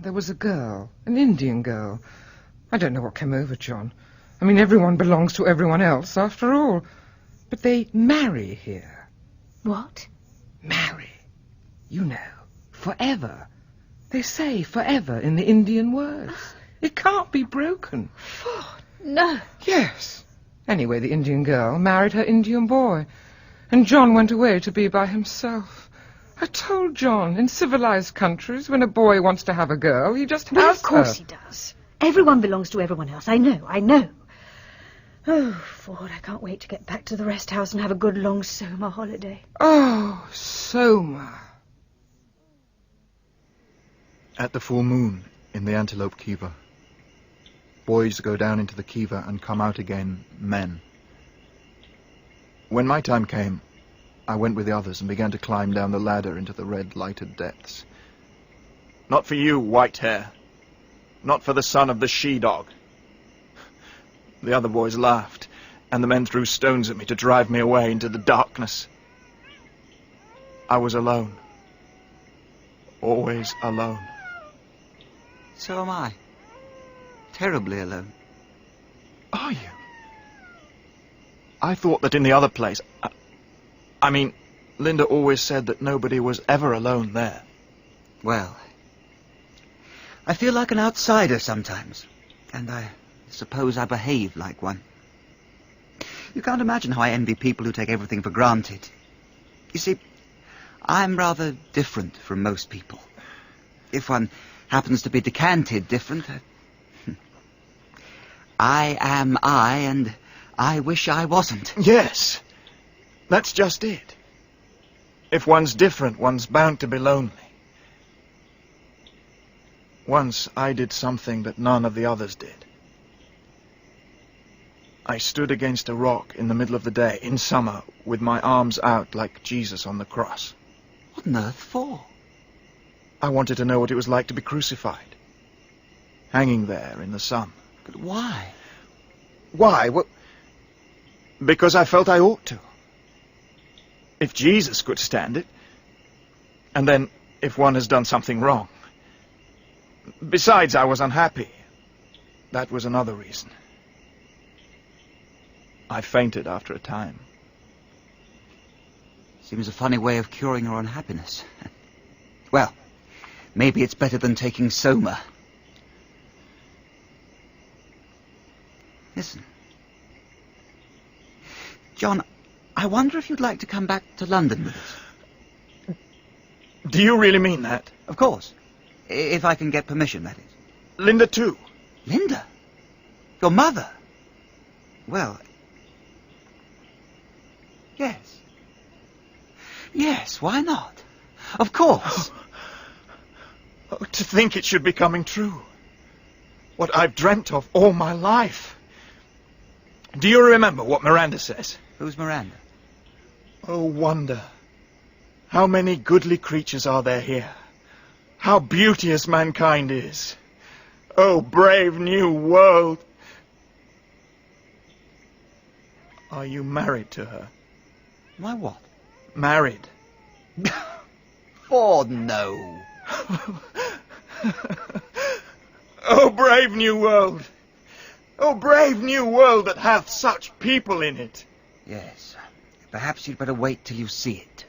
there was a girl, an Indian girl. I don't know what came over John. I mean, everyone belongs to everyone else, after all. But they marry here. What? Marry. You know, forever. They say forever in the Indian words. It can't be broken. Oh, no. Yes. Anyway, the Indian girl married her Indian boy, and John went away to be by himself. I told John, in civilized countries, when a boy wants to have a girl, he just has Well, of course her. he does. Everyone belongs to everyone else. I know. Oh, Ford, I can't wait to get back to the rest house and have a good long Soma holiday. Oh, Soma. At the full moon in the Antelope Kiva, boys go down into the Kiva and come out again men. When my time came, I went with the others and began to climb down the ladder into the red lighted depths. Not for you, white hair. Not for the son of the she-dog. The other boys laughed, and the men threw stones at me to drive me away into the darkness. I was alone. Always alone. So am I. Terribly alone. Are you? I thought that in the other place... I mean, Linda always said that nobody was ever alone there. Well, I feel like an outsider sometimes, and I suppose I behave like one. You can't imagine how I envy people who take everything for granted. You see, I'm rather different from most people. If one happens to be decanted different, I am I, and I wish I wasn't. Yes, that's just it. If one's different, one's bound to be lonely. Once I did something that none of the others did. I stood against a rock in the middle of the day, in summer, with my arms out like Jesus on the cross. What on earth for? I wanted to know what it was like to be crucified. Hanging there in the sun. But why? Why? Well, because I felt I ought to. If Jesus could stand it, and then if one has done something wrong. Besides, I was unhappy. That was another reason. I fainted after a time. Seems a funny way of curing your unhappiness. Well, maybe it's better than taking Soma. Listen. John, I wonder if you'd like to come back to London with us. Do you really mean that? Of course. If I can get permission, that is. Linda, too. Linda? Your mother? Well... Yes. Yes, why not? Of course. Oh, to think it should be coming true. What I've dreamt of all my life. Do you remember what Miranda says? Who's Miranda? Oh, wonder. How many goodly creatures are there here? How beauteous mankind is. Oh, brave new world. Are you married to her? My what? Married. Oh, no. Oh, brave new world. Oh, brave new world that hath such people in it. Yes. Perhaps you'd better wait till you see it.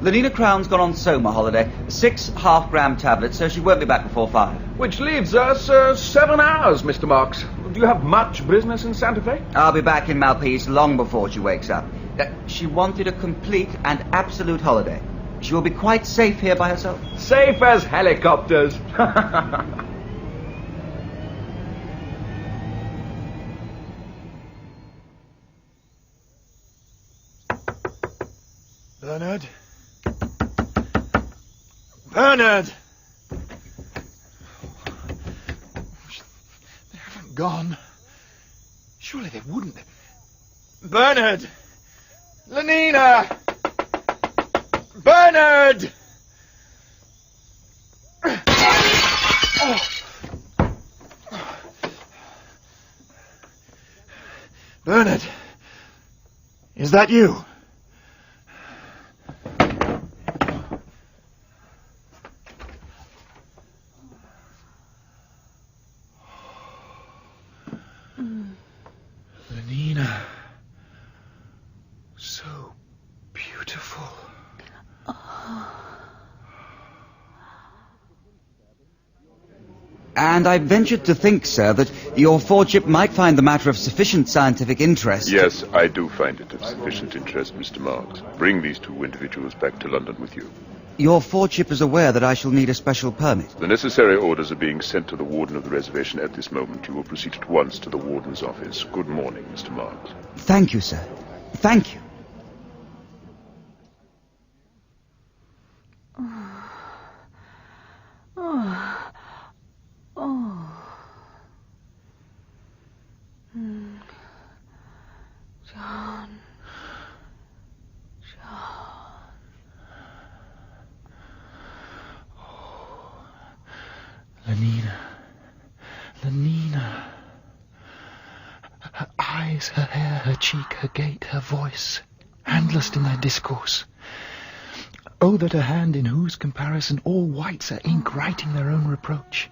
Lenina Crown's gone on Soma holiday. 6 half-gram tablets, so she won't be back before 5. Which leaves us 7 hours, Mr. Marks. Do you have much business in Santa Fe? I'll be back in Malpise long before she wakes up. She wanted a complete and absolute holiday. She will be quite safe here by herself. Safe as helicopters. Bernard? Bernard! They haven't gone. Surely they wouldn't. Bernard! Lenina! Bernard! Oh. Bernard! Is that you? And I ventured to think, sir, that your Fordship might find the matter of sufficient scientific interest. Yes, I do find it of sufficient interest, Mr. Marks. Bring these two individuals back to London with you. Your Fordship is aware that I shall need a special permit. The necessary orders are being sent to the warden of the reservation at this moment. You will proceed at once to the warden's office. Good morning, Mr. Marks. Thank you, sir. Thank you. Lenina. Her eyes, her hair, her cheek, her gait, her voice, handless in their discourse. Oh, that a hand in whose comparison all whites are ink writing their own reproach,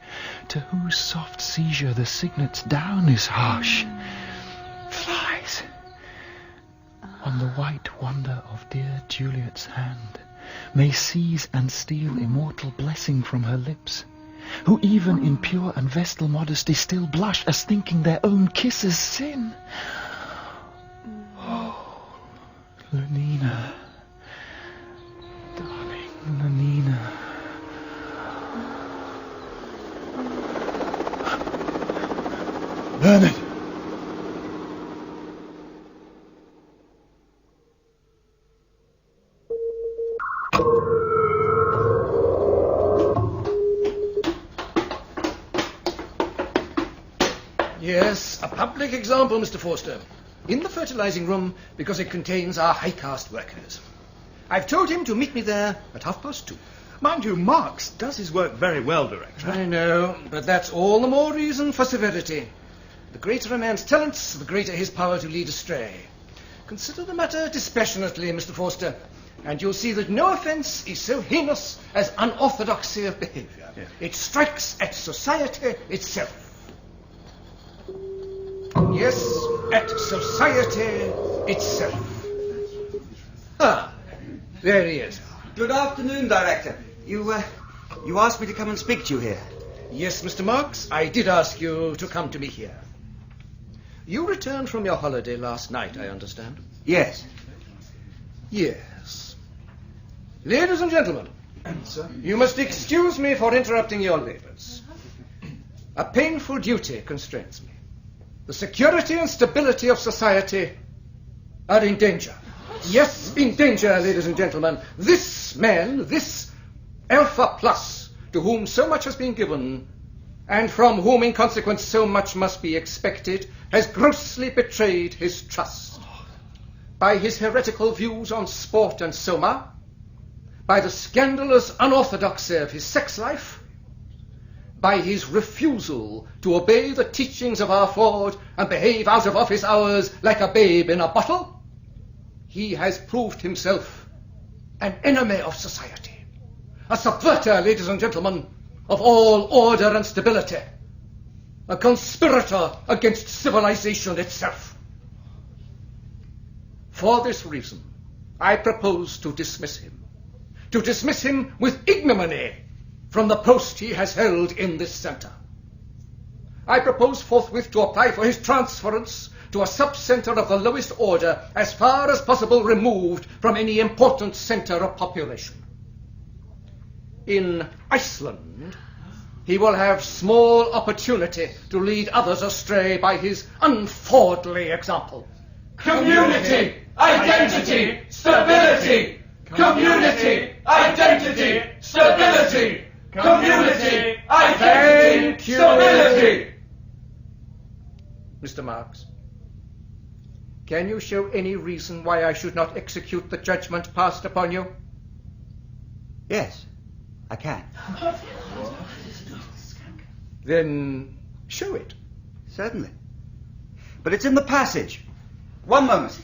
to whose soft seizure the signet's down is harsh. Flies on the white wonder of dear Juliet's hand may seize and steal immortal blessing from her lips, who even in pure and vestal modesty still blush as thinking their own kisses sin. Oh, Lenina, darling Lenina. Bernard! Yes, a public example, Mr. Forster. In the fertilizing room, because it contains our high-caste workers. I've told him to meet me there at 2:30. Mind you, Marks does his work very well, Director. I know, but that's all the more reason for severity. The greater a man's talents, the greater his power to lead astray. Consider the matter dispassionately, Mr. Forster, and you'll see that no offence is so heinous as unorthodoxy of behaviour. Yeah. It strikes at society itself. Yes, at society itself. Ah, there he is. Good afternoon, Director. You asked me to come and speak to you here. Yes, Mr. Marks, I did ask you to come to me here. You returned from your holiday last night, I understand? Yes. Yes. Ladies and gentlemen, Sir? you must excuse me for interrupting your labours. A painful duty constrains me. The security and stability of society are in danger. Yes, in danger, ladies and gentlemen. This man, this Alpha Plus, to whom so much has been given, and from whom in consequence so much must be expected, has grossly betrayed his trust. By his heretical views on sport and soma, by the scandalous unorthodoxy of his sex life, by his refusal to obey the teachings of our Ford and behave out of office hours like a babe in a bottle, he has proved himself an enemy of society, a subverter, ladies and gentlemen, of all order and stability, a conspirator against civilization itself. For this reason, I propose to dismiss him with ignominy from the post he has held in this centre. I propose forthwith to apply for his transference to a sub-centre of the lowest order, as far as possible removed from any important centre of population. In Iceland, he will have small opportunity to lead others astray by his unfordly example. Community, identity, stability. Community, identity, stability. Community, identity, stability. Mr. Marks, can you show any reason why I should not execute the judgment passed upon you? Yes, I can. Then show it. Certainly. But it's in the passage. One moment.